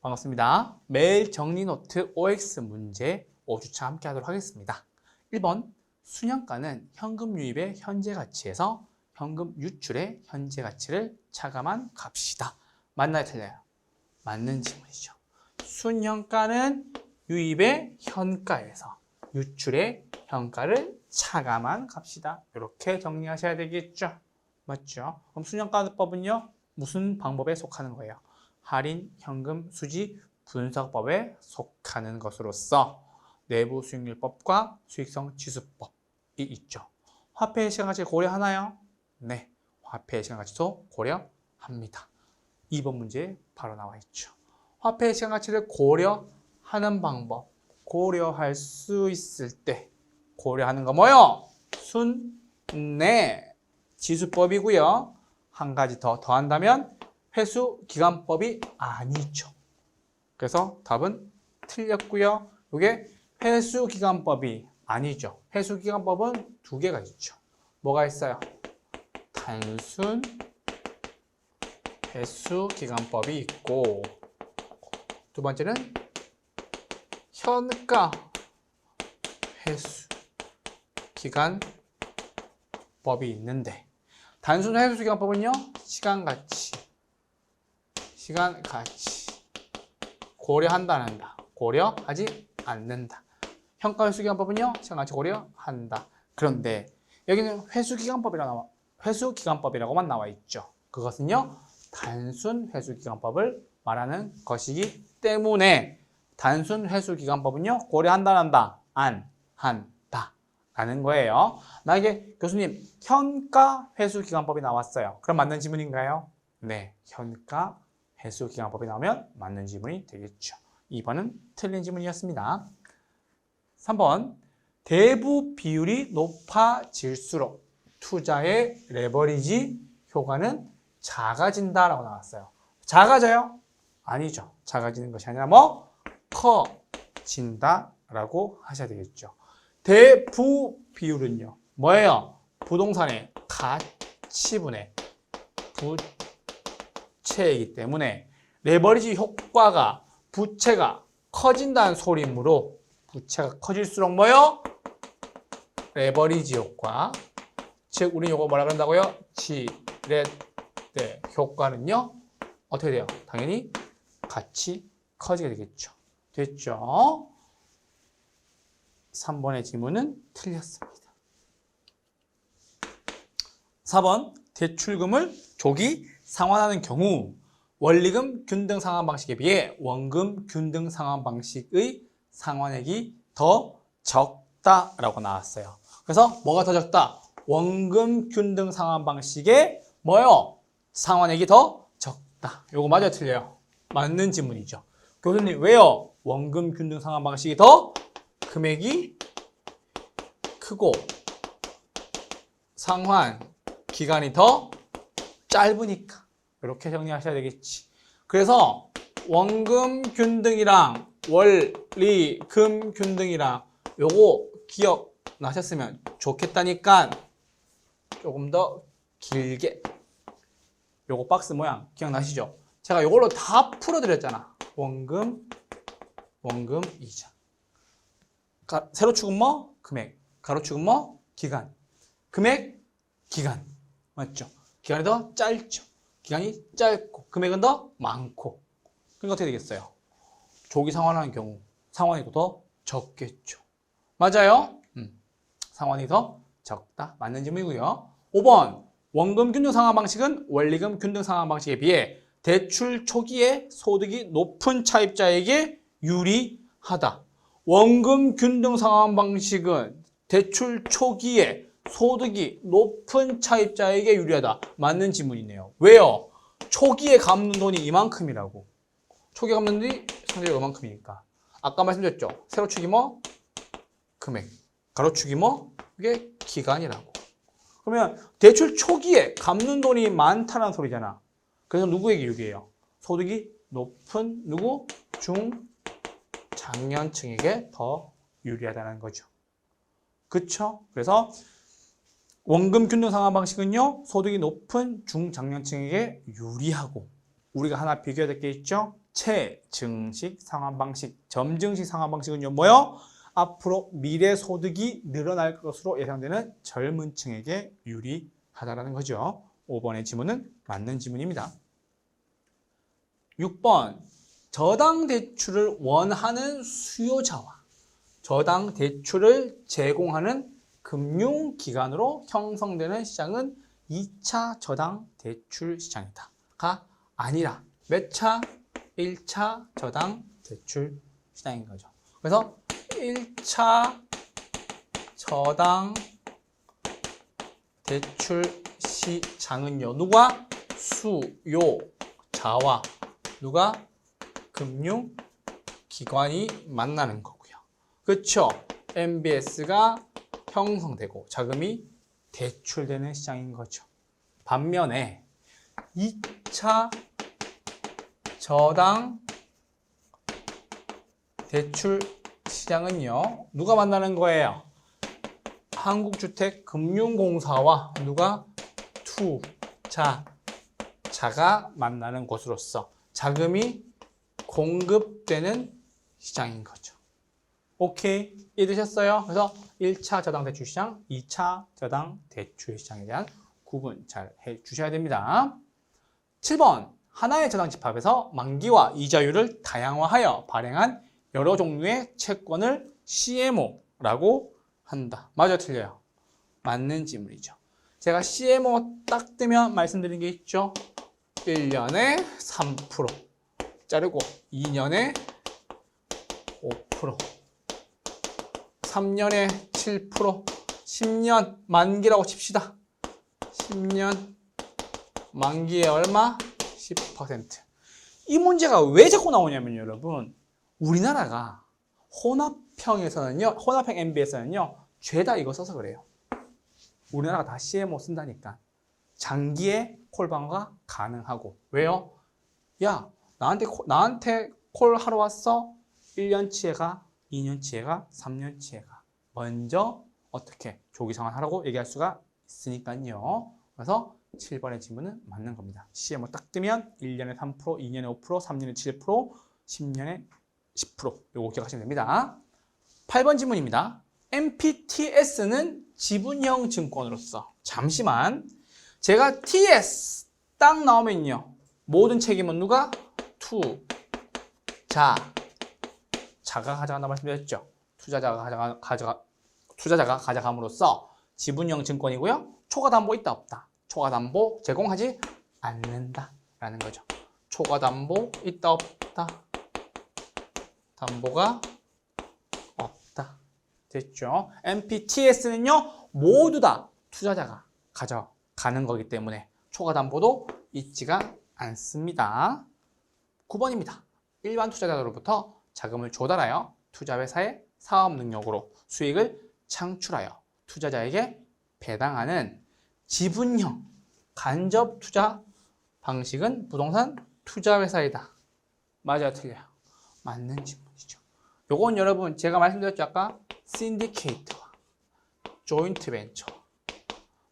반갑습니다. 매일 정리 노트 OX 문제 5주차 함께 하도록 하겠습니다. 1번 순현가는 현금 유입의 현재 가치에서 현금 유출의 현재 가치를 차감한 값이다. 맞나요? 틀려요? 맞는 질문이죠. 순현가는 유입의 현가에서 유출의 현가를 차감한 값이다. 이렇게 정리하셔야 되겠죠. 맞죠? 그럼 순현가법은요, 무슨 방법에 속하는 거예요? 할인, 현금, 수지, 분석법에 속하는 것으로서 내부 수익률법과 수익성 지수법이 있죠. 화폐의 시간가치를 고려하나요? 네, 화폐의 시간가치도 고려합니다. 2번 문제에 바로 나와 있죠. 화폐의 시간가치를 고려하는 방법, 고려할 수 있을 때 고려하는 거 뭐요? 순내 지수법이고요. 한 가지 더 더한다면 회수기간법이 아니죠. 그래서 답은 틀렸고요. 이게 회수기간법이 아니죠. 회수기간법은 두 개가 있죠. 뭐가 있어요? 단순 회수기간법이 있고, 두 번째는 현가 회수기간법이 있는데, 단순 회수기간법은요, 시간가치 고려한다 안 한다? 고려하지 않는다. 현가 회수기간법은요, 시간가치 고려한다. 그런데 여기는 회수기간법이라고만 나와 있죠. 그것은요, 단순 회수기간법을 말하는 것이기 때문에 단순 회수기간법은요, 고려한다 안 한다? 안 한다 라는 거예요. 만약에 교수님 현가 회수기간법이 나왔어요. 그럼 맞는 지문인가요? 네, 현가 회수기간법이 나오면 맞는 지문이 되겠죠. 2번은 틀린 지문이었습니다. 3번 대부 비율이 높아질수록 투자의 레버리지 효과는 작아진다라고 나왔어요. 작아져요? 아니죠. 작아지는 것이 아니라 커진다라고 하셔야 되겠죠. 대부 비율은요, 뭐예요? 부동산의 가치분의 부채이기 때문에 레버리지 효과가 부채가 커진다는 소리므로 부채가 커질수록 뭐요? 레버리지 효과, 즉 우리 이거 뭐라 그런다고요? 지렛대 효과는요, 어떻게 돼요? 당연히 같이 커지게 되겠죠. 됐죠? 3번의 지문은 틀렸습니다. 4번 대출금을 조기 상환하는 경우 원리금 균등 상환 방식에 비해 원금 균등 상환 방식의 상환액이 더 적다라고 나왔어요. 그래서 뭐가 더 적다? 원금 균등 상환 방식에 뭐요? 상환액이 더 적다. 요거 맞아요, 틀려요? 맞는 지문이죠. 교수님 왜요? 원금 균등 상환 방식이 더 금액이 크고 상환 기간이 더 짧으니까. 이렇게 정리하셔야 되겠지. 그래서 원금 균등이랑 원리금 균등이랑 요거 기억나셨으면 좋겠다니까 조금 더 길게 요거 박스 모양 기억나시죠? 제가 요걸로 다 풀어드렸잖아. 원금 이자, 세로축은 뭐? 금액, 가로축은 뭐? 기간. 금액, 기간. 맞죠? 기간이 더 짧죠. 기간이 짧고 금액은 더 많고. 그러니까 어떻게 되겠어요? 조기 상환하는 경우 상환이 더 적겠죠. 맞아요? 상환이 더 적다. 맞는 질문이고요. 5번 원금 균등 상환 방식은 원리금 균등 상환 방식에 비해 대출 초기에 소득이 높은 차입자에게 유리하다. 원금 균등 상환 방식은 대출 초기에 소득이 높은 차입자에게 유리하다. 맞는 지문이네요. 왜요? 초기에 갚는 돈이 이만큼이라고. 초기에 갚는 돈이 상대적으로 이만큼이니까. 아까 말씀드렸죠. 세로축이 뭐? 금액. 가로축이 뭐? 이게 기간이라고. 그러면 대출 초기에 갚는 돈이 많다는 소리잖아. 그래서 누구에게 유리해요? 소득이 높은 누구? 중장년층에게 더 유리하다는 거죠. 그쵸? 그래서 원금 균등 상환 방식은요, 소득이 높은 중장년층에게 유리하고, 우리가 하나 비교해야 될 게 있죠? 채증식 상환방식, 점증식 상환방식은요, 뭐요? 앞으로 미래 소득이 늘어날 것으로 예상되는 젊은 층에게 유리하다라는 거죠. 5번의 지문은 맞는 지문입니다. 6번, 저당 대출을 원하는 수요자와 저당 대출을 제공하는 금융기관으로 형성되는 시장은 2차 저당 대출 시장이다. 가 아니라 몇 차? 1차 저당 대출 시장인 거죠. 그래서 1차 저당 대출 시장은요, 누가? 수요자와 누가? 금융기관이 만나는 거고요. 그렇죠? MBS가 형성되고 자금이 대출되는 시장인 거죠. 반면에 2차 저당 대출 시장은요, 누가 만나는 거예요? 한국주택금융공사와 누가? 투자자가 만나는 곳으로서 자금이 공급되는 시장인 거죠. 오케이, 이해되셨어요? 그래서 1차 저당 대출 시장, 2차 저당 대출 시장에 대한 구분 잘 해주셔야 됩니다. 7번, 하나의 저당 집합에서 만기와 이자율을 다양화하여 발행한 여러 종류의 채권을 CMO라고 한다. 맞아요, 틀려요? 맞는 질문이죠. 제가 CMO 딱 뜨면 말씀드린 게 있죠. 1년에 3%, 자르고 2년에 5%, 3년에 7%, 10년 만기라고 칩시다. 10년 만기에 얼마? 10%. 이 문제가 왜 자꾸 나오냐면 여러분, 우리나라가 혼합형에서는요, 혼합형 MB에서는요, 죄다 이거 써서 그래요. 우리나라가 다 CMO 쓴다니까. 장기에 콜 방어가 가능하고. 왜요? 야, 나한테 콜 하러 왔어? 1년치에 가, 2년치에 가, 3년치에 가. 먼저 어떻게 조기 상환하라고 얘기할 수가 있으니까요. 그래서 7번의 질문은 맞는 겁니다. CMO 딱 뜨면 1년에 3%, 2년에 5%, 3년에 7%, 10년에 10%. 요거 기억하시면 됩니다. 8번 질문입니다. MPTS는 지분형 증권으로서. 잠시만. 제가 TS 딱 나오면요, 모든 책임은 누가? 투자자가 가져간다고 말씀드렸죠. 투자자가 가져감으로써 지분형 증권이고요. 초과담보 있다 없다? 초과담보 제공하지 않는다라는 거죠. 초과담보 있다 없다? 담보가 없다. 됐죠? MPTS는요, 모두 다 투자자가 가져가는 거기 때문에 초과담보도 있지가 않습니다. 9번입니다. 일반 투자자로부터 자금을 조달하여 투자회사의 사업 능력으로 수익을 창출하여 투자자에게 배당하는 지분형 간접 투자 방식은 부동산 투자회사이다. 맞아요, 틀려요? 맞는 질문이죠. 요건 여러분 제가 말씀드렸죠, 아까 신디케이트와 조인트 벤처,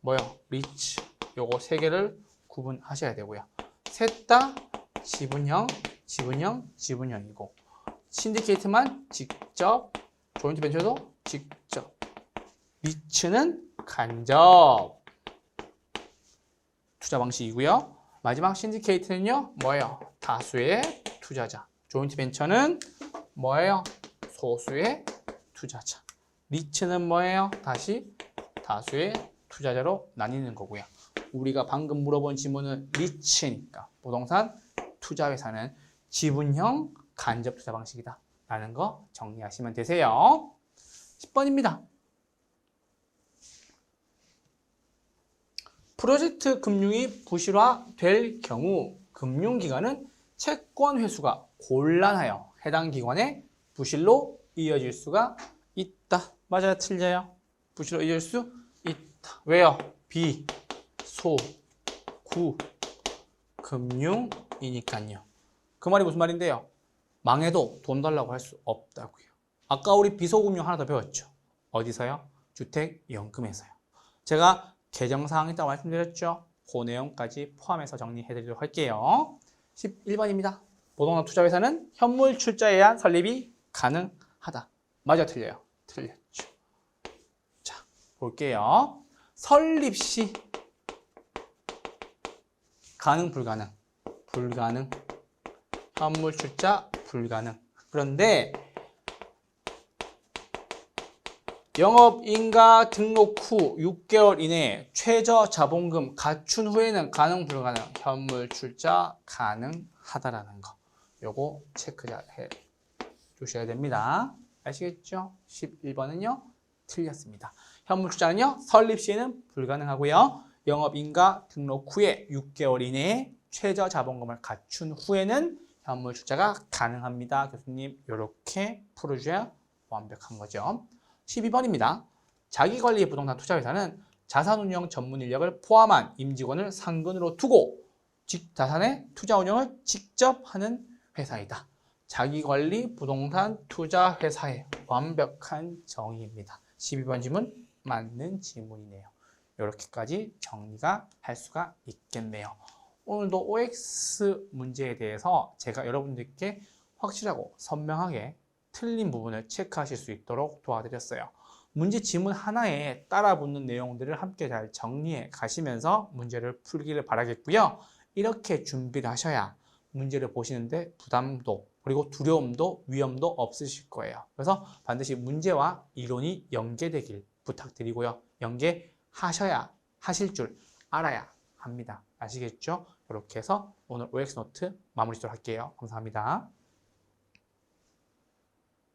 뭐요? 리츠, 요거 세 개를 구분하셔야 되고요. 셋 다 지분형이고, 신디케이트만 직접, 조인트 벤처도 직접, 리츠는 간접 투자 방식이고요. 마지막 신디케이트는요, 뭐예요? 다수의 투자자. 조인트 벤처는 뭐예요? 소수의 투자자. 리츠는 뭐예요? 다시 다수의 투자자로 나뉘는 거고요. 우리가 방금 물어본 질문은 리츠니까 부동산 투자회사는 지분형 간접 투자 방식이다 라는 거 정리하시면 되세요. 10번입니다. 프로젝트 금융이 부실화될 경우 금융기관은 채권 회수가 곤란하여 해당 기관의 부실로 이어질 수가 있다. 맞아요? 틀려요? 부실로 이어질 수 있다. 왜요? 비소구 금융이니까요. 그 말이 무슨 말인데요? 망해도 돈 달라고 할 수 없다고요. 아까 우리 비소금융 하나 더 배웠죠? 어디서요? 주택연금에서요. 제가 개정사항 있다고 말씀드렸죠? 그 내용까지 포함해서 정리해드리도록 할게요. 11번입니다. 부동산 투자회사는 현물 출자에 의한 설립이 가능하다. 맞아, 틀려요? 틀렸죠. 자, 볼게요. 설립 시 가능, 불가능? 불가능. 현물 출자 불가능. 그런데 영업인가 등록 후 6개월 이내에 최저 자본금 갖춘 후에는 가능, 불가능? 현물 출자 가능하다라는 거. 요거 체크 잘 해 주셔야 됩니다. 아시겠죠? 11번은요, 틀렸습니다. 현물 출자는요, 설립 시에는 불가능하고요. 영업인가 등록 후에 6개월 이내에 최저 자본금을 갖춘 후에는 현물 출자가 가능합니다. 교수님, 이렇게 풀어줘야 완벽한 거죠. 12번입니다. 자기관리 부동산 투자회사는 자산운용 전문 인력을 포함한 임직원을 상근으로 두고 자산의 투자 운용을 직접 하는 회사이다. 자기관리 부동산 투자회사의 완벽한 정의입니다. 12번 질문 맞는 질문이네요. 이렇게까지 정리가 할 수가 있겠네요. 오늘도 OX 문제에 대해서 제가 여러분들께 확실하고 선명하게 틀린 부분을 체크하실 수 있도록 도와드렸어요. 문제 지문 하나에 따라 붙는 내용들을 함께 잘 정리해 가시면서 문제를 풀기를 바라겠고요. 이렇게 준비를 하셔야 문제를 보시는데 부담도 그리고 두려움도 위험도 없으실 거예요. 그래서 반드시 문제와 이론이 연계되길 부탁드리고요. 연계하셔야 하실 줄 알아야 합니다. 아시겠죠? 이렇게 해서 오늘 OX 노트 마무리 짓도록 할게요. 감사합니다.